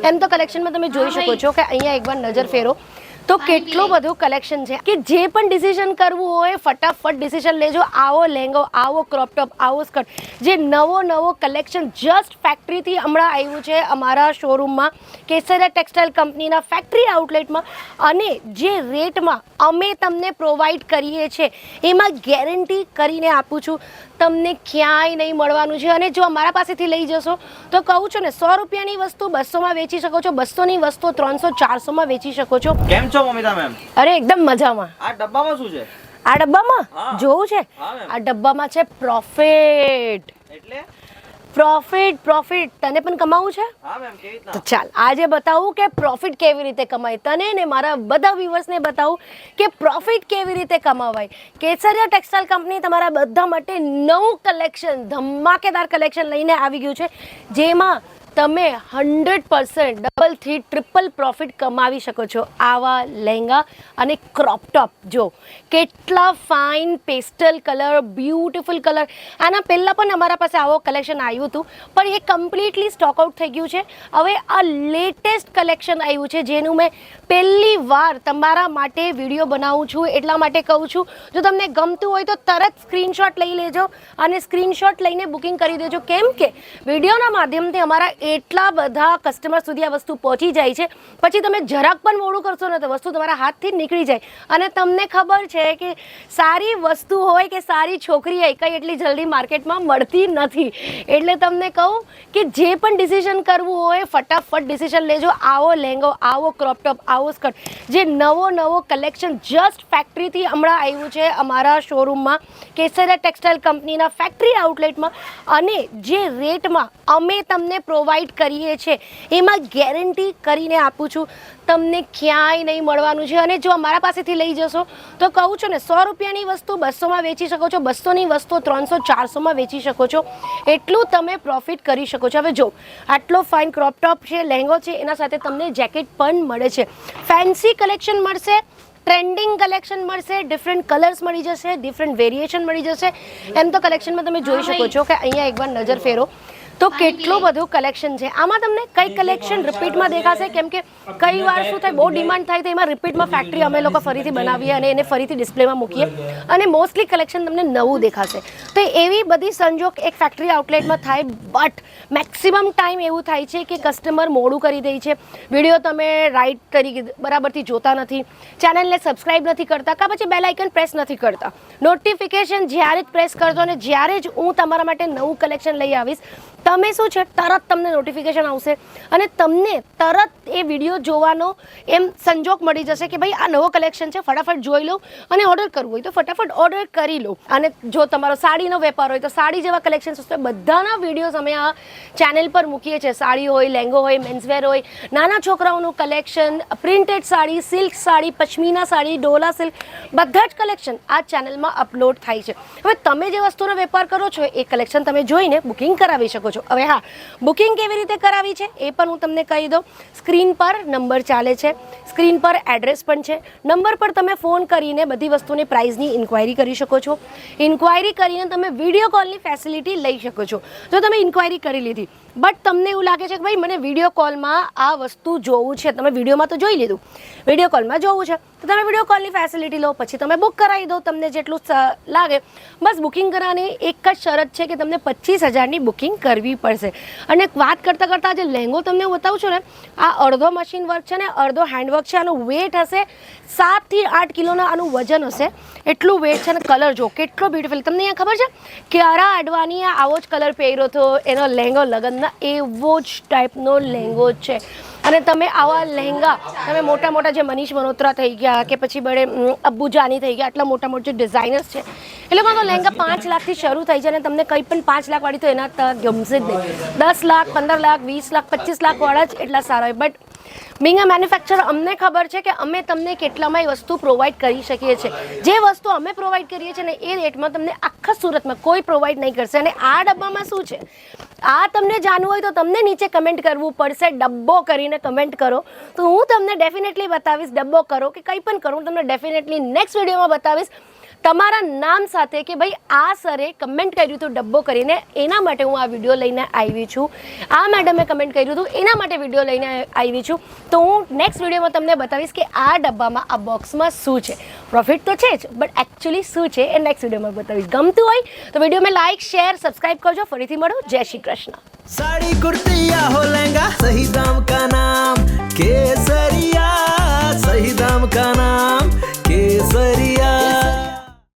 એમ તો કલેક્શનમાં તમે જોઈ શકો છો કે અહીંયા એકવાર નજર ફેરો તો કેટલું બધું કલેક્શન છે કે જે પણ ડિસિઝન કરવું હોય ફટાફટ ડિસિઝન લેજો. આવો લેંગો, આવો ક્રોપ ટોપ, આવો સ્કર્ટ, જે નવો કલેક્શન જસ્ટ ફેક્ટરીથી હમણાં આવ્યું છે અમારા શોરૂમમાં, કેસરિયા ટેક્સટાઇલ કંપનીના ફેક્ટરી આઉટલેટમાં, અને જે રેટમાં અમે તમને પ્રોવાઈડ કરીએ છીએ એમાં ગેરંટી કરીને આપું છું તમને ક્યાંય નહીં મળવાનું છે. અને જો અમારા પાસેથી લઈ જશો તો કહું છું ને, 100 રૂપિયાની વસ્તુ 200માં વેચી શકો છો, 200ની વસ્તુ 300-400માં વેચી શકો છો. કેમ છો મમિતા મેમ? અરે એકદમ મજામાં. આ ડબ્બામાં શું છે? આ ડબ્બામાં જોવું છે, આ ડબ્બામાં છે પ્રોફિટ. એટલે પ્રોફિટ તને પણ કમાવું છે? હા મેમ, કેવી રીતના? તો ચાલ આજે બતાવું કે પ્રોફિટ કેવી રીતે કમાય, તને ને મારા બધા વ્યુઅર્સને બતાવું કે પ્રોફિટ કેવી રીતે કમાવાય. કેસરિયા ટેક્સટાઇલ કંપની તમારા બધા માટે નવું કલેક્શન, ધમાકેદાર કલેક્શન લઈને આવી ગયું છે, જેમાં તમે 100% ડબલથી ટ્રિપલ પ્રોફિટ કમાવી શકો છો. આવા લહેંગા અને ક્રોપ ટોપ જો કેટલા fine pastel colour, beautiful colour. આના પહેલાં પણ અમારા પાસે આવો કલેક્શન આવ્યું હતું, પણ એ કમ્પ્લીટલી સ્ટોક આઉટ થઈ ગયું છે. હવે આ લેટેસ્ટ કલેક્શન આવ્યું છે, જેનું મેં પહેલી વાર તમારા માટે વિડીયો બનાવું છું. એટલા માટે કહું છું, જો તમને ગમતું હોય તો તરત સ્ક્રીનશોટ લઈ લેજો અને સ્ક્રીનશોટ લઈને બુકિંગ કરી દેજો. કેમ કે વિડીયોના માધ્યમથી અમારા એટલા બધા કસ્ટમર સુધી આ વસ્તુ પહોંચી જાય છે, પછી તમે જરાક પણ મોડું કરશો ને તો વસ્તુ તમારા હાથથી નીકળી જાય. અને તમને ખબર છે કે સારી વસ્તુ હોય કે સારી છોકરી હોય કંઈ એટલી જલ્દી માર્કેટમાં મળતી નથી. એટલે તમને કહું કે જે પણ ડિસિઝન કરવું હોય ફટાફટ ડિસિઝન લેજો. આવો લેંગો, આવો ક્રોપ ટોપ, આવો સ્કર્ટ, જે નવો કલેક્શન જસ્ટ ફેક્ટરીથી હમણાં આવ્યું છે અમારા શોરૂમમાં, કેસરિયા ટેક્સટાઇલ કંપનીના ફેક્ટરી આઉટલેટમાં, અને જે રેટમાં અમે તમને પ્રોવાઈડ કરીએ છીએ એમાં ગેરંટી કરીને આપું છું તમને ક્યાંય નહીં મળવાનું છે. અને જો અમારા પાસેથી લઈ જશો તો કહું છું ને, 100 રૂપિયાની વસ્તુ 200માં વેચી શકો છો, 200ની વસ્તુ 300-400માં વેચી શકો છો. એટલું તમે પ્રોફિટ કરી શકો છો. હવે જો આટલો ફાઇન ક્રોપ ટોપ છે, લહેંગો છે, એના સાથે તમને જેકેટ પણ મળે છે. ફેન્સી કલેક્શન મળશે, ટ્રેન્ડિંગ કલેક્શન મળશે, ડિફરન્ટ કલર્સ મળી જશે, ડિફરન્ટ વેરિએશન મળી જશે. એમ તો કલેક્શનમાં તમે જોઈ શકો છો કે અહીંયા એકવાર નજર ફેરો તો કેટલું બધું કલેક્શન છે. આમાં તમને કઈ કલેક્શન રિપીટમાં દેખાશે, કેમ કે કઈ વાર શું થાય, બહુ ડિમાન્ડ થાય તો એમાં રિપીટમાં ફેક્ટરી અમે લોકો ફરીથી બનાવીએ અને એને ફરીથી ડિસ્પ્લેમાં મૂકીએ, અને મોસ્ટલી કલેક્શન તમને નવું દેખાશે. તો એવી બધી સંજોગ એક ફેક્ટરી આઉટલેટમાં થાય, બટ મેક્સિમમ ટાઈમ એવું થાય છે કે કસ્ટમર મોડું કરી દે છે, વિડીયો તમે રાઈટ તરીકે બરાબરથી જોતા નથી, ચેનલને સબસ્ક્રાઈબ નથી કરતા, કાં પછી બેલ આઇકન પ્રેસ નથી કરતા. નોટિફિકેશન જ્યારે જ પ્રેસ કરજો અને જ્યારે જ હું તમારા માટે નવું કલેક્શન લઈ આવીશ, તમે શું છે તરત તમને નોટિફિકેશન આવશે અને તમને તરત એ વિડીયો જોવાનો એમ સંજોગ મળી જશે કે ભાઈ આ નવો કલેક્શન છે, ફટાફટ જોઈ લો, અને ઓર્ડર કરવું હોય તો ફટાફટ ઓર્ડર કરી લો. અને જો તમારો સાડીનો વેપાર હોય તો સાડી જેવા કલેક્શન્સ હશે, બધાના વિડીયોઝ અમે આ ચેનલ પર મૂકીએ છીએ. સાડી હોય, લહેંગો હોય, મેન્સવેર હોય, નાના છોકરાઓનું collection, printed sari, silk sari, pashmina sari, Dola silk, બધા જ કલેક્શન આ ચેનલમાં અપલોડ થાય છે. હવે તમે જે વસ્તુનો વેપાર કરો છો એ કલેક્શન તમે જોઈને બુકિંગ કરાવી શકો છો. હવે હા, બુકિંગ કેવી રીતે કરાવી છે એ પણ હું તમને કહી દઉં. સ્ક્રીન પર નંબર ચાલે છે, સ્ક્રીન પર એડ્રેસ પણ છે. નંબર પર તમે ફોન કરીને બધી વસ્તુની પ્રાઇસની ઇન્ક્વાયરી કરી શકો છો. ઇન્ક્વાયરી કરીને તમે વિડીયો કોલની ફેસિલિટી લઈ શકો છો. જો તમે ઇન્ક્વાયરી કરી લીધી બટ તમને એવું લાગે છે કે ભાઈ મને વિડીયો કોલમાં આ વસ્તુ જોવું છે, તમે વિડીયોમાં તો જોઈ લીધું, વિડીયો કોલમાં જોવું છે તો તમે વિડીયો કોલની ફેસિલિટી લો, પછી તમે બુક કરાવી દો તમને જેટલું લાગે. બસ બુકિંગ કરવાની એક જ શરત છે કે તમને 25,000ની બુકિંગ કરવી પડશે. અને વાત કરતાં કરતાં જે લહેંગો તમને બતાવું છું ને, આ અડધો મશીન વર્ક છે ને અડધો હેન્ડવર્ક છે. આનું વેટ હશે 7 થી 8 કિલોના આનું વજન હશે, એટલું વેટ છે. અને કલર જો કેટલો બ્યુટીફુલ, તમને અહીંયા ખબર છે કિયારા અડવાણીએ આવો જ કલર પહેર્યો હતો એનો લહેંગો લગ્નના, એવો જ ટાઈપનો લહેંગો છે. અને તમે આવા લહેંગા તમે મોટા જે મનીષ મલ્હોત્રા થઈ ગયા કે પછી બડે અબ્બુ જાની થઈ ગયા, આટલા મોટા જે ડિઝાઇનર્સ છે એ લોકોનો લહેંગા 5 લાખથી શરૂ થઈ છે. અને તમને કંઈ પણ 5 લાખ વાળી તો એના ગમશે જ નહીં. 10 લાખ, 15 લાખ, 20 લાખ, 25 લાખ વાળા જ એટલા સારા હોય. બટ બિંગ અ મેન્યુફેક્ચરર અમને ખબર છે કે અમે તમને કેટલામાં એ વસ્તુ પ્રોવાઈડ કરી શકીએ છીએ. જે વસ્તુ અમે પ્રોવાઈડ કરીએ છીએ ને એ રેટમાં તમને આખા સુરતમાં કોઈ પ્રોવાઈડ નહીં કરશે. અને આ ડબ્બામાં શું છે, આ તમને જાણવું હોય તો તમને નીચે કમેન્ટ કરવું પડશે. ડબ્બો કરીને કમેન્ટ કરો તો હું તમને ડેફિનેટલી બતાવીશ. ડબ્બો કરો કે કંઈ પણ કરો, હું તમને ડેફિનેટલી નેક્સ્ટ વિડીયોમાં બતાવીશ. તમારા નામ સાથે કે ભાઈ આ સરે કમેન્ટ કર્યું હતું ડબ્બો કરીને, એના માટે હું આ વિડીયો લઈને આવી છું, આ મેડમે કમેન્ટ કર્યું હતું એના માટે વિડીયો લઈને આવી છું. તો હું નેક્સ્ટ વિડીયોમાં તમને બતાવીશ કે આ ડબ્બામાં આ બોક્સમાં શું છે. પ્રોફિટ તો છે જ, બટ એકચ્યુઅલી શું છે એ નેક્સ્ટ વિડીયોમાં બતાવીશ. ગમતું હોય તો વિડીયોમાં લાઇક શેર સબસ્ક્રાઇબ કરજો. ફરીથી મળો. જય શ્રી કૃષ્ણ. साड़ी कुर्ती या हो लहंगा, सही दाम का नाम केस